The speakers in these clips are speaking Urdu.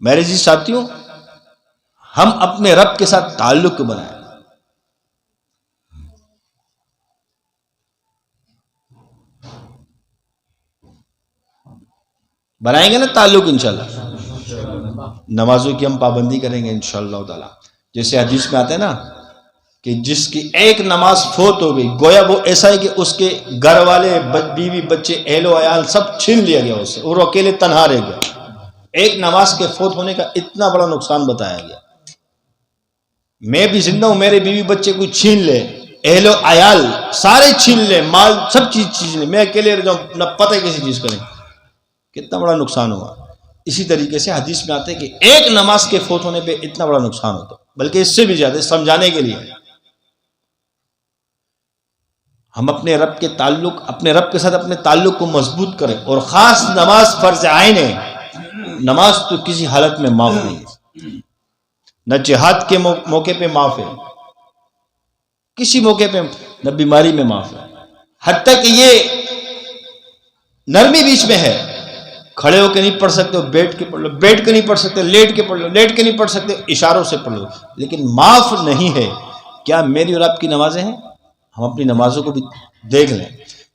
میرے جی ساتھیوں، ہم اپنے رب کے ساتھ تعلق بنائیں. بنائیں گے نا تعلق انشاءاللہ. نمازوں کی ہم پابندی کریں گے انشاءاللہ تعالی. جیسے حدیث میں آتا ہے نا کہ جس کی ایک نماز فوت ہو گئی، گویا وہ ایسا ہے کہ اس کے گھر والے، بیوی بچے، اہل و عیال سب چھین لیا گیا اس سے، اور وہ اکیلے تنہا رہ گیا. ایک نماز کے فوت ہونے کا اتنا بڑا نقصان بتایا گیا. میں بھی زندہ ہوں، میرے بیوی بچے کوئی چھین لے، اہل و عیال سارے چھین لے، مال سب چیز لے، میں اکیلے رہ جاؤں، نہ پتہ کسی چیز کریں، کتنا بڑا نقصان ہوا. اسی طریقے سے حدیث میں آتا ہے کہ ایک نماز کے فوت ہونے پہ اتنا بڑا نقصان ہوتا، بلکہ اس سے بھی زیادہ. سمجھانے کے لیے ہم اپنے رب کے تعلق، اپنے رب کے ساتھ اپنے تعلق کو مضبوط کریں. اور خاص نماز فرض عین ہے. نماز تو کسی حالت میں معاف نہیں ہے، نہ جہاد کے موقع پہ معاف ہے، کسی موقع پہ، نہ بیماری میں معاف ہے. حتیٰ کہ یہ نرمی بیچ میں ہے. کھڑے ہو کے نہیں پڑھ سکتے، بیٹھ کے پڑھ لو، بیٹھ کے نہیں پڑھ سکتے، لیٹ کے پڑھ لو، لیٹ کے نہیں پڑھ سکتے، اشاروں سے پڑھ لو، لیکن معاف نہیں ہے. کیا میری اور آپ کی نمازیں ہیں؟ ہم اپنی نمازوں کو بھی دیکھ لیں.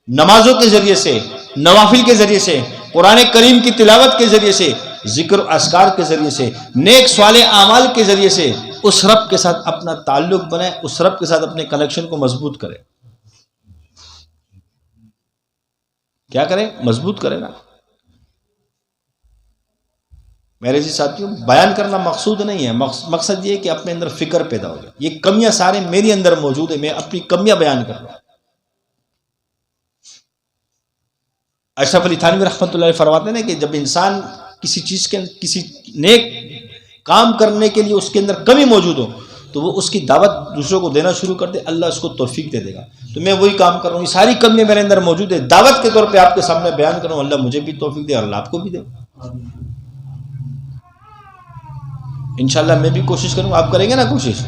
نمازوں کے ذریعے سے، نوافل کے ذریعے سے، قرآن کریم کی تلاوت کے ذریعے سے، ذکر و اذکار کے ذریعے سے، نیک صالح اعمال کے ذریعے سے اس رب کے ساتھ اپنا تعلق بنائے، اس رب کے ساتھ اپنے کنیکشن کو مضبوط کرے. کیا کرے؟ مضبوط کرے نا. میرے جی ساتھیوں، بیان کرنا مقصود نہیں ہے، مقصد یہ ہے کہ اپنے اندر فکر پیدا ہو جائے. یہ کمیاں سارے میری اندر موجود ہیں، میں اپنی کمیاں بیان کر رہا ہوں. اشرف علی تھانوی رحمۃ اللہ علیہ فرماتے ہیں کہ جب انسان کسی چیز کے، کسی نیک کام کرنے کے لیے اس کے اندر کمی موجود ہو تو وہ اس کی دعوت دوسروں کو دینا شروع کر دے، اللہ اس کو توفیق دے دے گا. تو میں وہی کام کر رہا ہوں، یہ ساری کمیاں میرے اندر موجود ہے، دعوت کے طور پہ آپ کے سامنے بیان کر رہا ہوں. اللہ مجھے بھی توفیق دے اور اللہ آپ کو بھی دے. انشاءاللہ میں بھی کوشش کروں، آپ کریں گے نا کوشش؟